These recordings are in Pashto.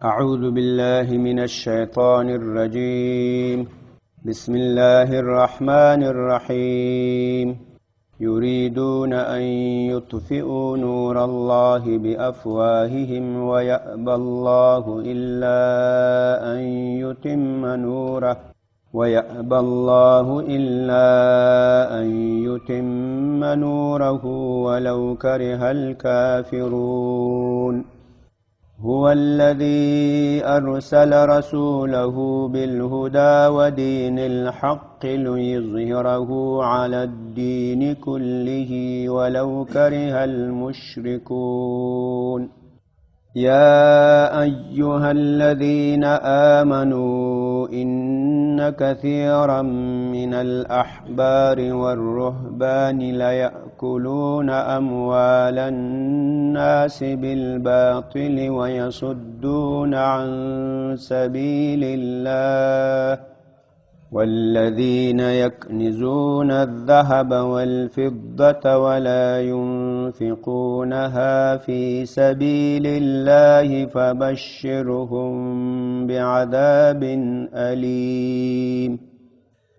أعوذ بالله من الشيطان الرجيم. بسم الله الرحمن الرحيم. يريدون أن يطفئوا نور الله بأفواههم ويأبى الله إلا أن يتم نوره ولو كره الكافرون. هو الذي أرسل رسوله بالهدى ودين الحق ليظهره على الدين كله ولو كره المشركون. يا أيها الذين آمنوا إن كثيرا من الأحبار والرهبان ليأكلون أموال الناس بالباطل ويصدون عن سبيل الله والذين يكنزون الذهب والفضة ولا ينفقونها في سبيل الله فبشرهم بعذاب أليم.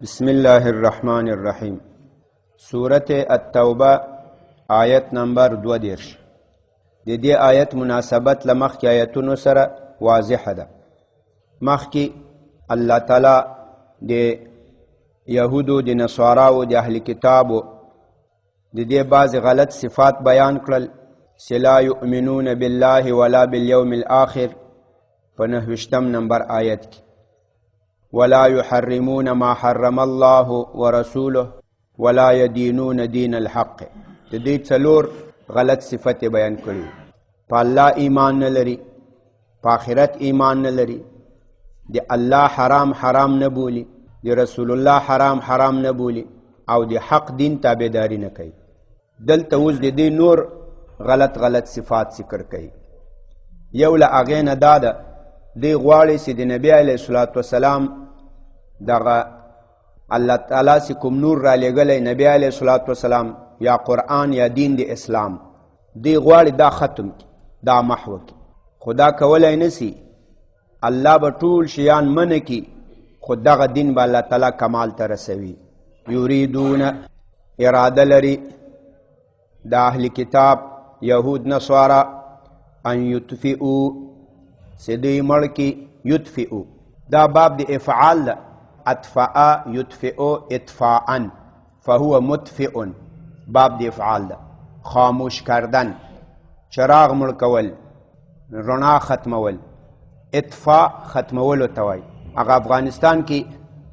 بسم الله الرحمن الرحيم. سورة التوبة آیت نمبر 22. د دې آیت مناسبت لمخکې آیتونو سره واضحه ده. مخکې الله تعالی د یهودو د نصاراو د اهل کتابو د دې بعض غلط صفات بیان کړل چې لا یؤمنون بالله ولا بالیوم الاخر په 29 نمبر آیت کې ولا يحرمون ما حرم الله ورسوله ولا يدينون دين الحق. د دې څلور غلط صفت بیان کړي. په الله ایمان نه لري، په آخرت ایمان نه لري، د الله حرام حرام نه بولي، د رسول الله حرام حرام نه بولي، او د حق دین تابعداري نه کوي. دلته اوس د دې نور غلط صفات ذکر کوي. یو له هغې نه دا ده دی غواړي چې د نبي علیه الصلاة والسلام دغه الله تعالی چې کوم نور را لېږلی نبي علیه الصلاة والسلام یا قرآن یا دین د اسلام دی غواړي دا ختم کی، دا محو کی. خدا کولی نسی، الله به ټول شیان منع کی، خود دغه دین به الله تعالی کمال ته رسوي. یریدون اراده لري د اهل کتاب یهود نصارا ان یطفئو چې دوی مړ کی. یطفئو دا باب د افعال ده. اطفأ یطفئو اطفاءا فهو مطفئ. باب د افعال ده. خاموش کردن، چراغ مړ کول، رڼا ختمول. اطفاء ختمولو ته وایي. هغه افغانستان کې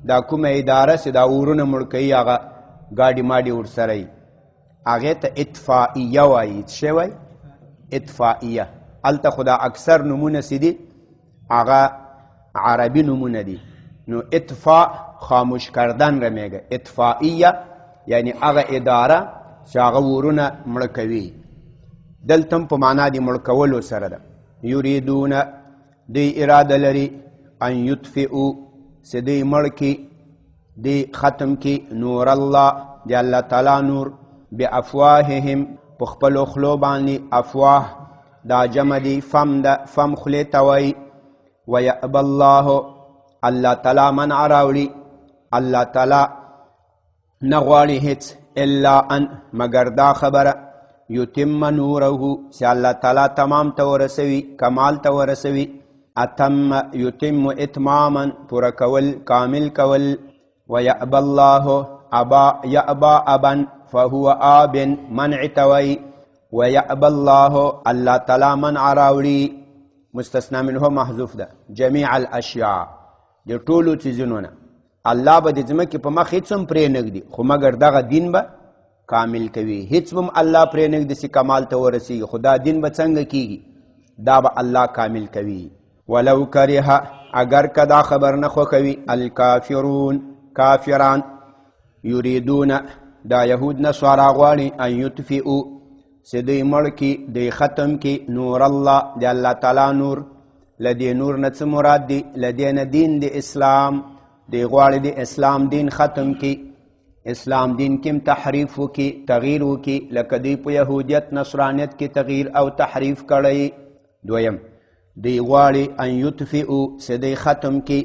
دا کومه اداره چې دا اورونه مړ کوي هغه ګاډي ماډي ورسره وي، هغې ته اطفائیه وایي. څه شی وایي؟ اطفائیه. هلته خو دا اکثر نومونه چې دي هغه عربي نومونه دي. نو اطفاء خاموش کردن رمیږه. اطفائیه یعنی هغه اداره چې هغه اورونه مړ کوي. دلته هم په معنا د مړ کولو سره ده. یریدون دوی اراده لري ان یطفئو چې دوی مړ کی، دوی ختم کی نور الله د الله تعالی نور بافواههم په خپلو خولو باندې. افواه دا جمع دی فم ده، فم خولې ته وایي. ویأبى الله الله تعالی منع راوړي. الله تعالی نه غواړي هیڅ الا ان مگر دا خبره یتم نوره چې الله تعالی تمام ته ورسوي، کمال ته ورسوي. اتم یتم اتماما پوره کول، کامل کول. ویأبى الله ابا یأبا ابا فهو آب منع توي. ویأبى الله الله تعالی منع راوړي. مستثنا منه محذوف ده. جميع الاشیاء د ټولو څیزونو نه الله به د ځمکې په مخ هېڅ هم پرې نږدي، خو مګر دغه دین به کامل کوي. هېڅ به هم الله پرې نږدي چې کمال ته ورسېږي، خو دا دین به څنګه کېږي؟ دا به الله کامل کوي. ولو کره اگر که دا خبر نه خوښوي الکافرون کافران. یریدون دا یهود نصارا غواړي ان یطفئو چې دوی مړ کي، دوی ختم کي نور الله د الله تعالی نور. له دې نور نه څه مراد دی؟ له دې نه دین د اسلام. دوی غواړي د اسلام دین ختم کي. اسلام دین کې تحریف وکي، تغییر وکي، لکه دوی په یهودیت نصرانیت کې تغییر او تحریف کړی. دویم دی غواړي ان یطفئو چې دی ختم کی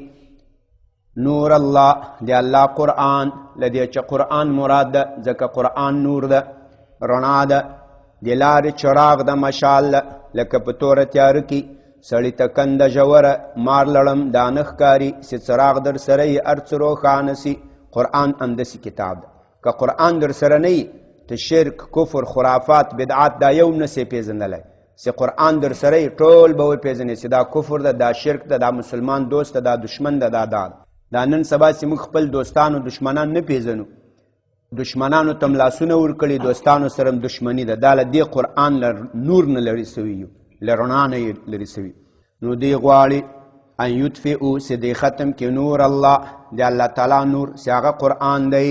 نور الله دی الله قرآن لدی چې قرآن مراد ده ځکه قرآن نور ده رڼا ده د لارې چراغ ده مشال ده لکه په توره تیاره کې سړي ته کنده ژوره مار لړم دا نه ښکاري چې څراغ در سره یې هر څه روښانه سي قرآن همداسې کتاب ده که قرآن در سره نه وي ته شرک کفر خرافات بدعات دا یو نه سې پېژندلی چې قرآن در سره یې ټول به وپېژنې چې دا کفر ده دا شرک ده دا مسلمان دوست ده دا دشمن ده دا نن سبا چې موږ خپل دوستان او دشمنان نه پېژنو دشمنانو ته م لاسونه ورکړي دوستانو سره م دشمني ده دا له دې قرآن له نور نه لرې سوي یو له رڼا نه یې لرې سوي نو دی غواړي ان یطفئو چې دی ختم کې نور الله د الله تعالی نور چې هغه قرآن دی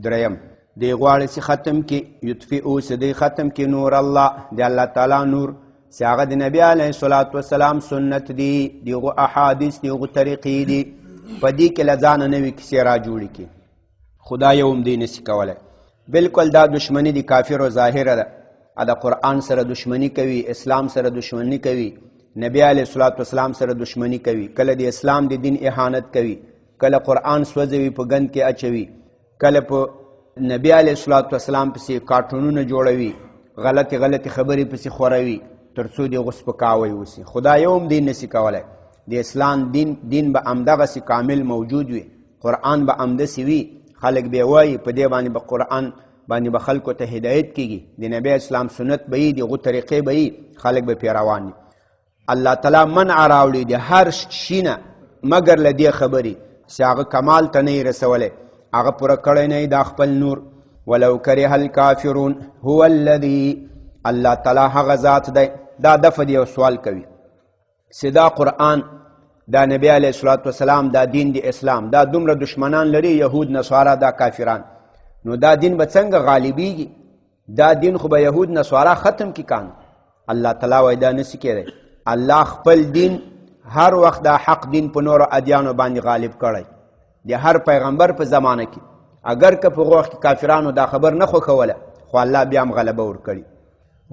دریم دی غواړي چې ختم کې یطفئو چې دی ختم کې نور الله د الله تعالی نور چې هغه د نبي علیه الصلاة والسلام سنت دی دغو احادیث دغو طریقې دي په دې کې له ځانه نوې کیسې را جوړې کړي خدا یو هم دی نشي کولی بلکل دا دشمني د کافرو ظاهره ده د قرآن سره دشمني کوي اسلام سره دشمني کوي نبی علیه الصلاة والسلام سره دشمني کوي کله د اسلام د دین اهانت کوي کله قرآن سوځوي په ګند کې اچوي کله په نبی علیه الصلاة والسلام پسې کارټونونه جوړوي غلطې خبرې پسې خوروي تر څو د هغو سپکاوی وسي خدا یو هم دی نشي کولی د اسلام دین به همدغسې کامل موجود وي قرآن به همداسې وي خلک به وایي په دې باندې به قرآن باندې به خلکو ته هدایت کېږي د نبی اسلام سنت به وي د هغو طریقې به وي خلک به پرې روان وي الله تعالی منع راوړي د هر شي نه مګر له دې خبرې چې هغه کمال ته نه یې رسولی هغه پوره کړی نه دا خپل نور ولو کره الکافرون هو الذي الله تعالی هغه ذات دی دا دفع دی یو سوال کوي چې دا قرآن دا نبی علیه الصلاة والسلام دا دین دی اسلام دا دومره دشمنان لري یهود نصارا دا کافران نو دا دین به څنګه غالبیږي دا دین خو به یهود نصارا ختم کی کان الله تعالی وایي دا نشي کېدی الله خپل دین هر وخت دا حق دین په نورو ادیانو باندې غالب کړی د هر پیغمبر په زمانه کې اگر که په وخت کافرانو دا خبر نه خوښوله خو الله بیا هم غلبه ورکړي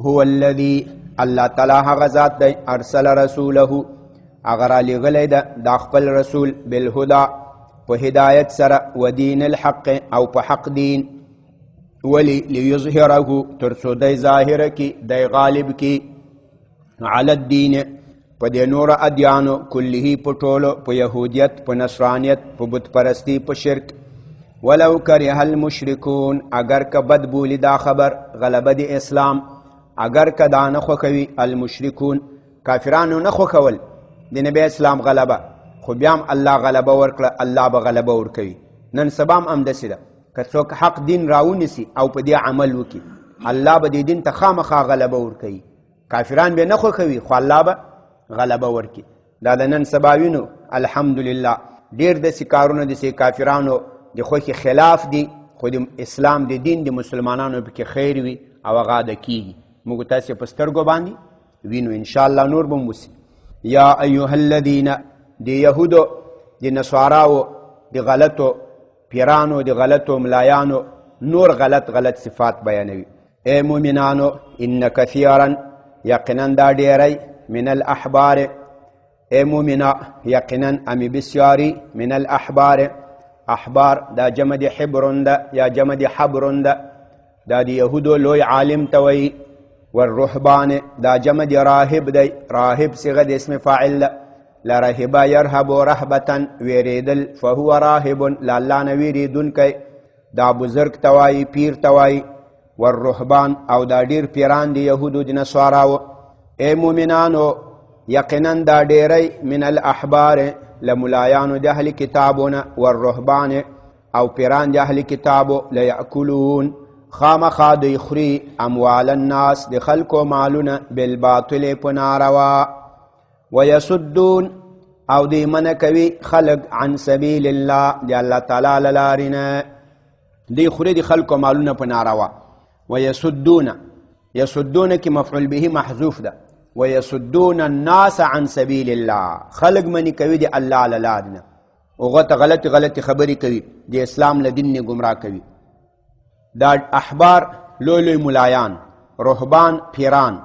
هو الذي الله تعالی هغه ذات دی ارسل رسوله هغه رالیږلی ده دا خپل رسول بالهدا په هدایت سره و دین الحق او په حق دین ولی لیظهره تر څو دی ظاهره کی دی غالب کی علی الدین په دې نور ادیانو کله په ټولو په یهودیت په نصرانیت په بت پرستی په شرک ولو کره المشرکون اگر که بد بولی دا خبر غلبه د اسلام اگر که دا نه خوښوي المشرکون کافرانو نه خوښول د نبی اسلام غلبه خو بیا هم الله غلبه ورکړه الله به غلبه ورکوي نن سبا هم همداسې ده که څوک حق دین راونیسي او په دې عمل وکړي الله به دې دین ته خامخا غلبه ورکوي کافران به نه خوښوي خو الله به غلبه ورکړي دا د نن سبا وینو الحمدلله ډېر داسې کارونه داسې کافرانو د خوښې خلاف دي خو د اسلام د دین د مسلمانانو پکې خیر وي او هغه د کیږي موږ تاسې په سترګو باندې وینو انشاءالله نور به م وسي یا ایها الذین د یهودو د نصاراو د غلطو پیرانو د غلطو ملایانو نور غلط صفات بیانوي ای مؤمنانو ان کثیرا یقینا دا ډیری من الاحبار ای مؤمنا یقینا امی بسیاری من الاحبار احبار دا جمع د حبرون ده یا جمع د حبرون ده دا د یهودو لوی عالم ته وایي والرهبان دا جمع د راهب دی راهب صیغه د اسم فاعل ده لرهب یرهب رهبة ویریدل فهو راهب لاله نه ویریدونکی دا بزرگ توایی پیر توایی والرهبان او دا ډیر پیران دی یهودو د نصاراو ای مؤمنانو یقینا دا ډیری من الاحبار لملایانو د اهل کتابونه والرهبان او پیران د اهل کتابو لیاکلون خامخا دوی خوري اموال الناس د خلکو مالونه بالباطل په ناروا ويصدون او دوی منع کوي خلق عن سبیل الله د الله تعالی له لارې نه دوی خوري د خلکو مالونه په ناروا یصدون کې مفعول به محذوف ده ويصدون الناس عن سبیل الله خلق منع کوي د الله له لارې نه هغه ته غلط خبرې کوي د اسلام له دین نه ګمراه کوي دا احبار لوی ملایان رهبان پیران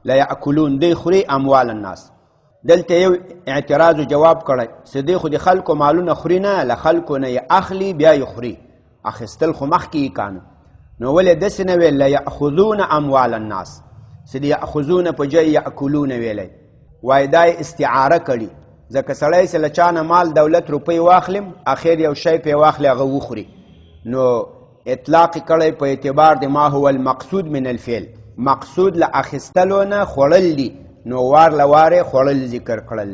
لا یاکلون دی خوري اموال الناس دلته یو اعتراض و جواب کړی چې دی خو د خلکو مالونه خوري نه، له خلکو نه یې اخلي بیا یې خوري، اخیستل خو مخکې یې کانه. نو ولې داسې نه ویل لیأخذون اموال الناس، چې د یأخذون په جای یأکلون ویلی، وایي دا یې استعاره کړي. ځکه سړی چې له چا نه مال دولت روپۍ واخلم اخر یو شی پې واخلي هغه وخوري، نو اطلاق کړی په اعتبار د ما هو المقصود من الفعل، مقصود له اخیستلو نه خوړل دي، نو وار له وارې خوړل ذکر کړل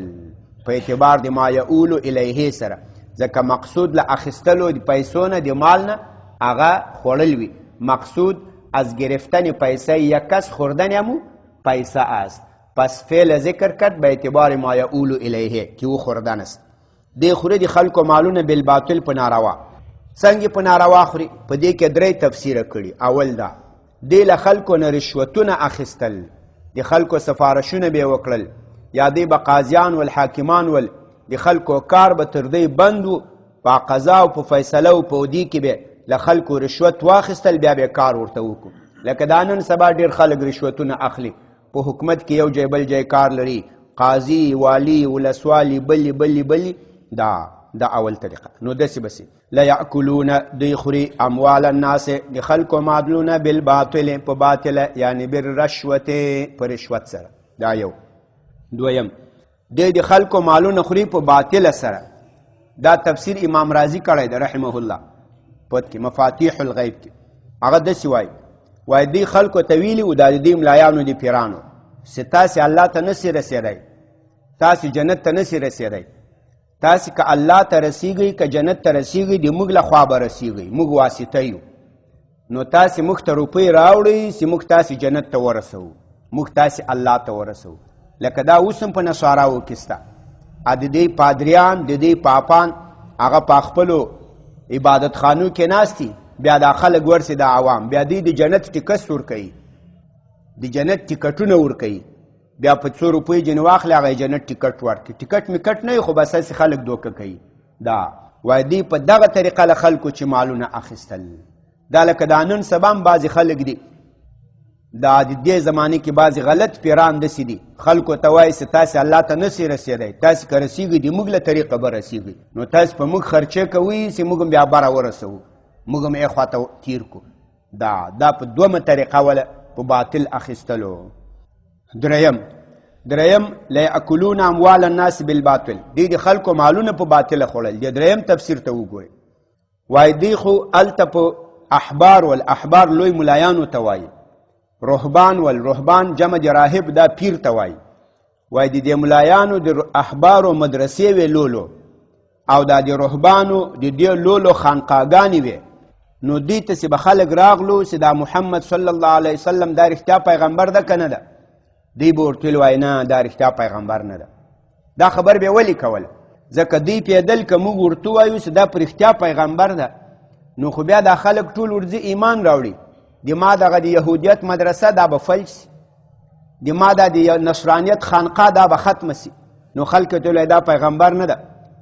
په اعتبار د ما یعولو الیه سره، ځکه مقصود له اخیستلو د پیسو نه د مال نه هغه خوړل وي. مقصود از گرفتن پیسه یک کس خوردن همو پیسه است، پس فعل ذکر کرد به اعتبار ما یعولو الیه که او خوردن است. دی خوری د خلکو مالونه بالباطل په ناروا. څنګه په ناروا خوري؟ په دې کې درې تفسیره کړي. اول دا دی له خلکو نه رشوتونه اخیستل، د خلکو سفارشونه به وکړل، یا دی به قاضیان والحاکمان ول د خلکو کار به تر دی بند و، په قضا او په فیصله او په دې کې به له خلکو رشوت واخیستل، بیا به کار ورته وکړو. لکه دا نن سبا ډېر خلک رشوتونه اخلي، په حکومت کې یو جای بل جای کار لري، قاضي، والی، ولسوالي، بلی دا اول طریقه. نو داسې بسې لیأکلون دوی خوري اموال الناس د خلکو مالونه بالباطل په باطله، یعنی بالرشوت په رشوت سره. دا یو. دویم دوی د خلکو مالونه خوري په باطله سره. دا تفسیر امام رازی کړی دی رحمه الله پد کې مفاتیح الغیب کې. هغه داسې وایي دوی خلکو ته ویلي و دا د دې ملایانو د پیرانو چې تاسې الله ته نسې رسېدی، تاسې جنت ته نسې رسېدی، تاسې که الله ته رسیږئ که جنت ته رسیږئ د موږ له خوا به رسیږئ، موږ واسطه یو، نو تاسې موږ ته روپۍ راوړئ چې موږ تاسې جنت ته ورسوو، موږ تاسې الله ته ورسوو. لکه دا اوس هم په نصاراو کې شته، د دې پادریان د دې پاپان هغه په خپلو عبادت خانو کې ناستي، بیا دا خلک ورسې د عوام بیا دوی د جنت ټکټ ورکوي، د جنت ټکټونه ورکوي، بیا په 100 روپۍ جن واخلي هغه جنت ټکټ ورکړي. ټکټ میکټ نه وي خو بس هسې خلک دوکه کوي. دا وایي دوی په دغه طریقه له خلکو چې مالونه اخیستل. دا لکه دا نن سبا هم بعضې خلک دي، دا د دې زمانې کې بعضې غلط پیران داسې دي، خلکو ته وایي چې تاسې الله ته نسې رسېدی، تاسې که رسېږئ د موږ له طریقه به رسېږئ، نو تاسې په موږ خرچې کوئ چې موږ هم بیا بره ورسوو، موږ هم ای خواته تیر کو. دا په دومه طریقه وله په باطل اخیستلو. دریم لیأکلون اموال الناس بالباطل، دی د خلکو مالونه په باطله خوړل. د دریم تفسیر ته وګورئ. وایي دی خو هلته په احبار والاحبار لوی ملایانو ته وایي، رهبان والرهبان جمع د راهب دا پیر ته وایي. وایي د دې ملایانو د احبارو مدرسې وې لولو، او دا د رهبانو د دې لولو خانقاګانې وې. نو دې ته چې به خلک راغلو چې دا محمد صلی الله علیه وسلم دا رښتیا پیغمبر ده که نه ده، دوی به ورته ویل وایي نه دا رښتیا پیغمبر نه ده. دا خبر به ولې کوله؟ ځکه دوی پیدل که موږ ورته وایو چې دا په رښتیا پیغمبر ده، نو خو بیا دا خلک ټول ورځي ایمان راوړي، د ما دغه د یهودیت مدرسه دا به فلج سي، د ما دا د نصرانیت خانقاه دا به ختمه سي، نو خلک ته ویل دا پیغمبر نه ده،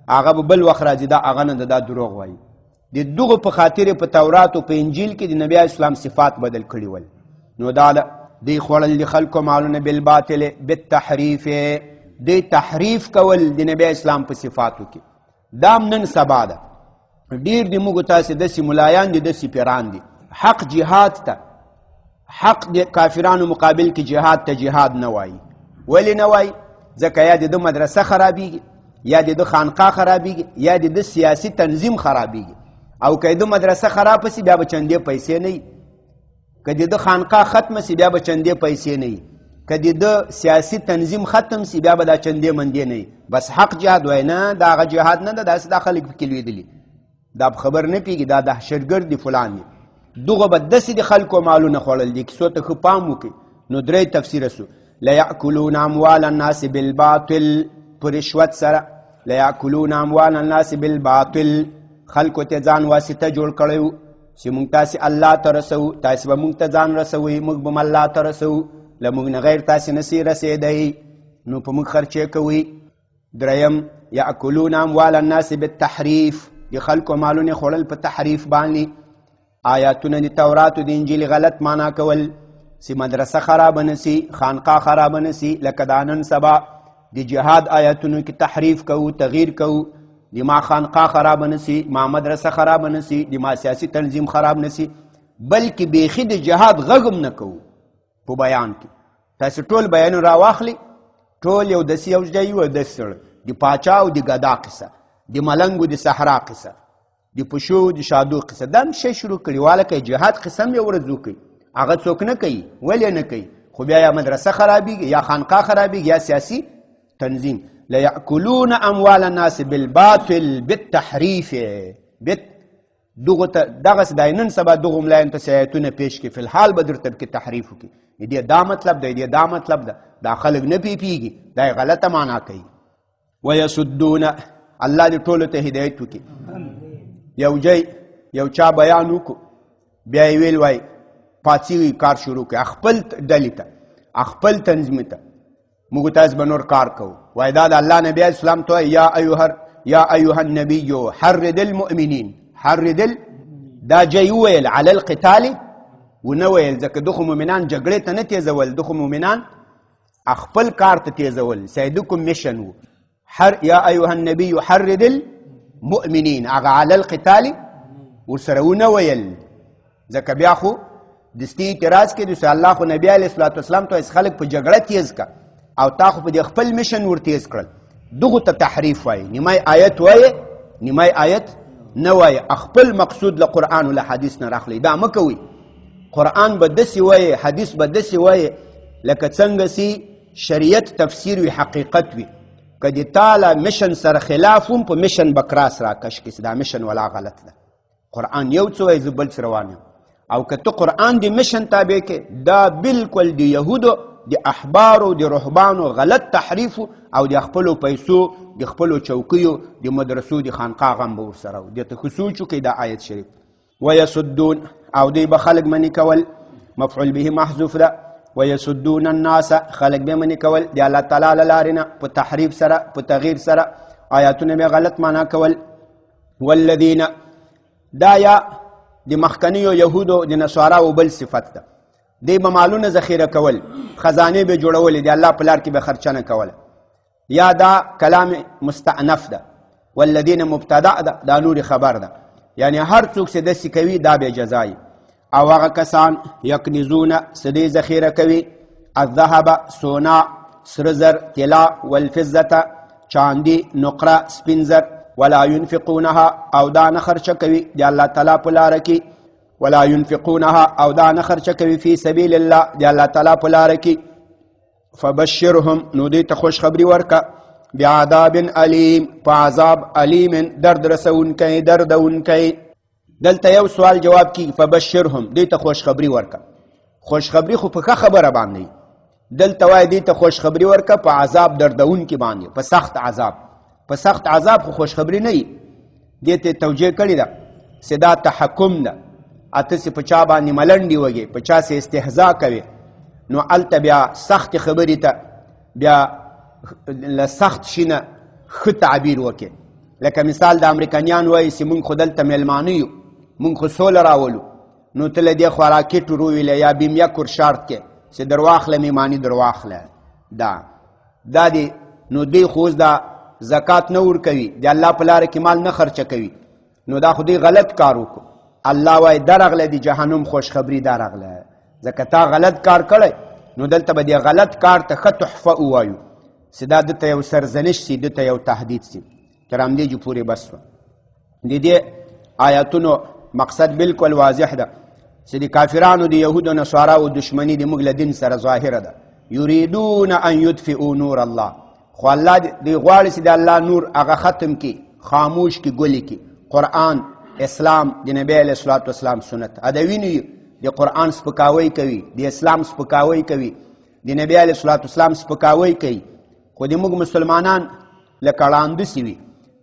هغه به بل وخت راځي دا هغه نه ده، دا دروغ وایي. د دغو په خاطر په تورات او په انجیل کې د نبی اسلام صفات بدل کړي ول. نو دا دی خوړل د خلکو مالونه بالباطل بالتحریف، دی تحریف کول د نبی اسلام په صفاتو کې. دا نن سبا ده ډیر د موږ تاسې داسې ملایان دي، داسې پیران دي. حق جهاد ته، حق د کافرانو مقابل کې جهاد ته جهاد نه وایي. ولې نه وایي؟ ځکه یا د ده مدرسه خرابیږي، یا د ده خانقاه خرابیږي، یا د ده سیاسي تنظیم خرابیږي. او که د ده مدرسه خرابه سي بیا به چندې پیسې نه وي، که د ده خانقاه ختمه سي بیا به چندې پیسې نه وي، که د ده سیاسي تنظیم ختم سي بیا به دا چندې مندې نه وي. بس حق جهاد وایي نه، دا هغه جهاد نه ده، داسې دا خلک پکې لوېدلي، دا خبر نه پیږي، دا دهشتګرد دي فلان دي. دغه به داسې د خلکو مالونه خوړل دي. کیسو ته ښه پام وکړئ. نو درې تفسیره سو. لیأکلون اموال الناس بالباطل، په رشوت سره. لیأکلون اموال الناس بالباطل، خلکو ته ځان واسطه جوړ کړی و چې موږ تاسې الله ته رسوو، تاسې به موږ ته ځان رسوئ، موږ به الله ته رسوو، له موږ نه غیر تاسې نسئ رسېدی، نو په موږ خرچې کوئ. دریم یأکلون اموال الناس بالتحریف، د خلکو مالونه خوړل په تحریف باندې. آیاتونه د تورات او د انجیل غلط معنا کول چې مدرسه خرابه نسي، خانقاه خرابه نسي. لکه دا نن سبا د جهاد آیاتونو کې تحریف کوو، تغییر کوو، د ما خانقاه خراب نسی، ما مدرسه خراب نسی، د ما سیاسی تنظیم خراب نسی، بلکې بیخي د جهاد غږم نه کوو په بیان کې. تاسو ټول بیانونه راواخلئ، ټول یو داسې یو ځای یو داسې سړی، د پاچا او د ګدا قصه، د ملنګو د صحرا قصه، د پشو د شادو قصه، دا هم شی شروع کړي. والکه جهاد قصه هم یو ورځ وکړي، هغه څوک نه کوي. ولې نه کوي؟ خو بیا یا مدرسه خرابېږي، یا خانقاه خرابېږي، یا سیاسي تنظیم. لیأکلون اموال الناس بالباطل بالتحریف. دغسې دی نن سبا دغو ملایانو ته آیتونه پیش کړي، فلحال به درته پکې تحریف وکړي، د دې دا مطلب دی، د دې دا مطلب ده، دا خلک نه پیږي، دا یې غلطه معنا کوي. ویسدون، الله دې ټولو ته هدایت وکړي. یو ځای یو چا بیان وکړو، بیا یې ویل وایي پاڅېږي کار شروع کړي، خپل ډلې ته، خپل تنظیم ته، موږ تاسو به نور کار کوو. وایي دا د الله نبي علیه السلام ته وایي یا ایها النبي حرد المؤمنین. حرد دا جای وویل علی القتال ونه ویل، ځکه دغه مؤمنان جګړې ته نه تیزول، دغه مؤمنان خپل کار ته تیزول، سیدکم میشن و. یا ایها النبي حرد المؤمنین، هغه علی القتال ورسره ونه ویل، ځکه بیا خو دستي اعتراض کې دوی الله خو نبی علیه الصلاة والسلام ته خلک په جګړه تیز کا، او تا خو په دې خپل میشن ور تیز کړل. دغه ته تحریف وایي، نیمای آیت وایي، نیمای آیت نه وایي، خپل مقصود له قرآن او له حدیث نه راخلي. دا مه کوئ. قرآن به داسې وایي، حدیث به داسې وایي لکه څنګه چې شریعت تفسیر وي، حقیقت وي. که د تا له میشن سره خلاف هم، په میشن به کراس راکش کړي، دا میشن ولا غلط ده. قرآن یو څه وایي، زه بل څه روان یم. او که ته قرآن د میشن تابع کې، دا بالکل د یهودو د احبارو د رهبانو غلط تحریف او د خپلو پیسو، د خپلو چوکیو، د مدرسو، د خانقاه غم به ورسره و. دې ته خو سوچ وکړئ دا آیت شریف. ویسدون، او دوی به خلک منې کول، مفعول به محذوف ده. ویسدون الناس، خلک به منې کول د الله تعالی له لارې نه، په تحریف سره، په تغییر سره، آیاتونه به غلط معنا کول. والذین، دا یا د مخکنیو یهودو د نصاراو بل صفت ده. دی به مالونه ذخیره کول، خزانې به جوړولې، د الله په لار کې به خرچه نه کوله. یا دا کلام مستعنف ده، والذین مبتدع ده، دا نور خبر ده، یعنی هر څوک چې داسې کوي دا به جزای. او هغه کسان یکنزون، سدې ذخیره کوي، الذهب، سونا، سره زر، طلا، والفضة، چاندي، نقره، سپین زر، ولا ينفقونها، او دا نه خرچه کوي د الله تعالی په لاره کې، ولا ينفقونها، او دا نه خرچه کوي فی سبیل الله، د الله تعالی په لاره کې. فبشرهم، نو دې ته خوشخبري ورکه، بعذاب علیم، په عذاب علیم، درد رسونکی، دردونکی. دلته یو سوال جواب کی، فبشرهم، دې ته خوشخبري ورکه. خوشخبري خو په ښه خبره باندې، دلته وایي دې ته خوشخبري ورکه په عذاب دردونکي باندې، په سخت عذاب. په سخت عذاب خو خوشخبري نه وي. دې ته توجیه کړې ده چې دا تحکم ده، اته چې په چا باندې ملنډې وږي، په چا چې استهزا کوي، نو هلته بیا سخت خبرې ته بیا له سخت شي نه ښه تعبیر وکړي. لکه مثال د امریکایان وایي چې موږ خو دلته میلمانه یو، موږ خو سوله راولو، نو ته له دې خوراکي ټورویله یا بیمیا کور شارت کې چې درواخله میماني درواخله. دا دی. نو دی خو اوس دا زکات نه ورکوي، د الله په لاره کې مال نه خرچه کوي، نو دا خو دی غلط کار وکړو. الله وایي درغله د جهنم خوشخبري درغله، ځکه تا غلط کار کړی، نو دلته به د غلط کار ته ښه تحفه ووایو چې دا دته یو سرزنش سي، دته یو تهدید سي. تر همدې جو پورې بس وه. د دې آیاتونو مقصد بالکل واضح ده چې د کافرانو د یهودو نصاراو دشمني د موږ له دین سره ظاهره ده. یریدون ان یطفئوا نور الله، خو الله دی غواړي چې د الله نور هغه ختم کړي، خاموش کړي، ګلې کړي. قرآن، اسلام، د نبی علیه الصلاة والسلام سنت. د ویني د قرآن سپکاوی کوي، د اسلام سپکاوی کوي، د نبی علیه الصلاة والسلام سپکاوی کوي. خو د موږ مسلمانان لکه ړانده سوي،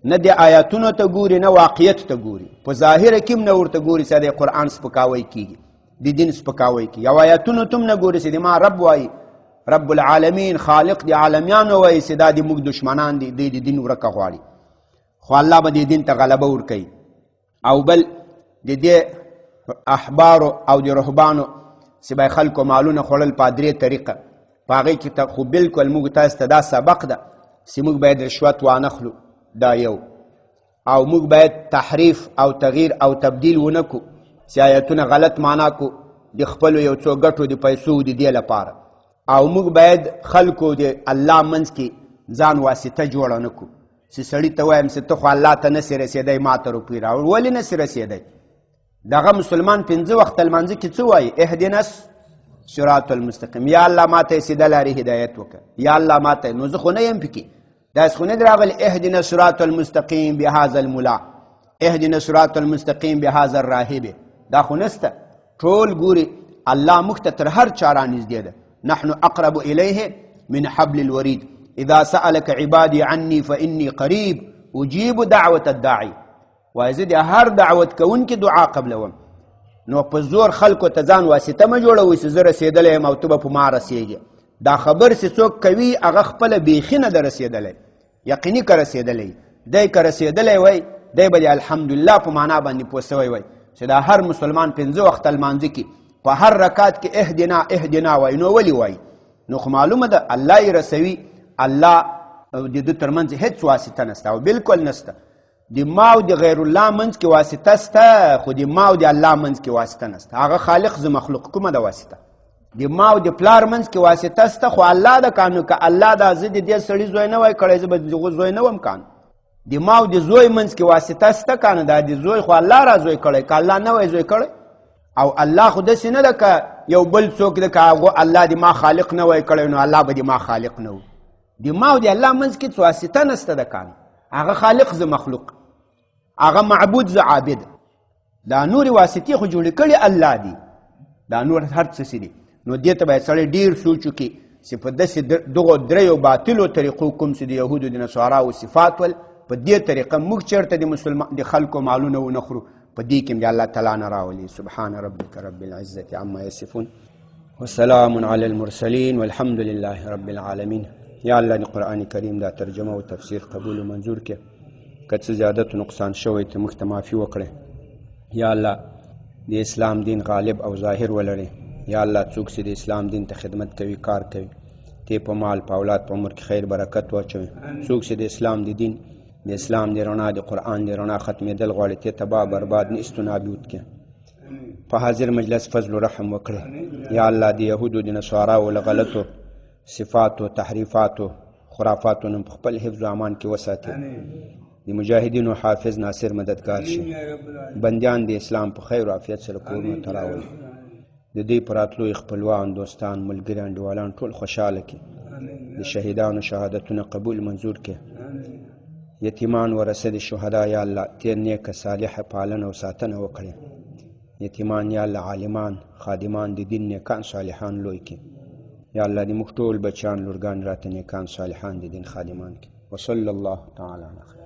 نه د آیاتونو ته ګوري، نه واقعیت ته ګوري، په ظاهره کې هم نه ورته ګوري چې د قرآن سپکاوی کېږي، د دین سپکاوی کېږي. او آیاتونو ته هم نه ګوري چې د ما رب وایي، رب العالمین، خالق د عالمیانو وایي چې دا د موږ دشمنان دي، د دین ورکه غواړي. خو الله به د دین ته غلبه ورکوي. او بل د دې احبارو او د رهبانو چې به خلکو مالونه خوړل په درې طریقه، په هغې کې خو بالکل موږ تاسو ته دا سبق ده چې موږ باید رشوت وانخلو، دا یو. او موږ باید تحریف او تغییر او تبدیل ونکو چې آیتونه غلط معنا کو د خپلو یو څو ګټو د پیسو د دې لپاره. او موږ باید خلکو د الله منځ کې ځان واسطه جوړه نه کړو چې سړي ته وایم چې ته خو الله ته نسې رسېدی ما ته روپۍ راوړ. ولې نسې رسېدی؟ دغه مسلمان 5 وخت لمانځه کې څه وایي؟ اهدنا صراط المستقیم، یا الله ما ته سیده لارې هدایت وکړه، یا الله ما ته. نو زه خو نه یم پکې، داسې خو نه دي راغلی اهدنا صراط المستقیم بهذا الملا، اهدنا صراط المستقیم بهذا الراهب، دا خو نسته. ټول ګوري الله موږ ته تر هر چا رانږدې ده. نحن اقرب الیه من حبل الورید اذا سألك عبادي عني فإني قریب اجیب دعوة الداعی. وایي زه د هر دعوت کوونکي دعا قبلوم. نو په زور خلکو ته ځان واسطه مه جوړوئ چې زه رسېدلی یم او ته به په ما رسېږې. دا خبر چې څوک کوي هغه خپله بیخي نه ده رسېدلی، یقیني که رسېدلی دی. که رسېدلی وی دی به د الحمدلله په معنا باندې پوه سوی وی چې دا هر مسلمان 5 وخته لمانځه کې په هر رکات کې اهدنا اهدنا وای. نو ولې وای؟ نو خو معلومه ده الله یې رسوي، الله د ده تر منځ هېڅ واسطه نسته او بلکل نسته. د ما او د غیر الله منځ کې واسطه سته، خو د ما او د الله منځ کې واسطه نسته. هغه خالق زه مخلوق کومه ده واسطه؟ د ما او د پلار منځ کې واسطه سته، خو الله ده کانو که الله دا زه د دې سړي زوی نه وای کړی زه به د زوی نه وم کانو. د ما او د زوی منځ کې واسطه سته کانو دا د زوی خو الله را زوی کړی، که الله نه وای زوی کړی. او الله خو داسې نه ده که یو بل څوک ده که هغه الله د ما خالق نه وای کړی نو الله به د ما خالق نه و. د ما او د الله منځ کې واسطه نسته ده کانو. هغه خالق زه مخلوق، هغه معبود زه عابد. دا نورې واسطې خو جوړې کړي الله دي، دا نور هر څه دي. نو دې ته باید سړی ډېر سوچ وکړي چې په داسې دغو دریو باطلو طریقو کوم چې د یهودو د نصاراو صفات ول، په دې طریقه موږ چېرته د خلکو مالونه ونه خورو. په دې کې د الله تعالی نه راولي. سبحان ربک رب العزة عما یصفون وسلام علی المرسلین والحمد لله رب العالمین. یا الله د قرآن کریم دا ترجمه او تفسیر قبول و منظور کړه. که څه زیادت و نقصان شوی ته موږ ته معافي وکړې. یا الله د اسلام دین غالب او ظاهر ولري. یا الله څوک چې د اسلام دین ته خدمت کوي کار کوي ته په مال په اولاد په عمر کې خیر برکت واچوي. څوک چې د اسلام د دین د اسلام د رڼا د قرآن د رڼا ختمېدل غواړي ته تباه برباد نېست و نابود کړه. په حاضر مجلس فضل و رحم وکړي. یا الله د یهودو د نصاراو له غلطو صفاتو تحریفاتو خرافاتو نه په خپل حفظ و امان کې وساتي. د مجاهدینو حافظ ناصر مددگار شي. بندیان د اسلام په خیر و عافیت سره کورونو ته راولي. د دې په راتلو خپلوان دوستان ملګري انډیوالان ټول خوشحاله کړي. د شهیدانو شهادتونه قبول منظور کړي. یتیمان ورثه د شهدا یا الله تیر نیکه صالحه پالنه او ساتنه وکړي. یتیمان یا الله عالمان خادمان د دین نیکان صالحان لوی کړي. یا الله د موږ ټول بچیان لورګان راته نیکان صالحان د دین خادمان کړي. وصلی الله تعالی علیه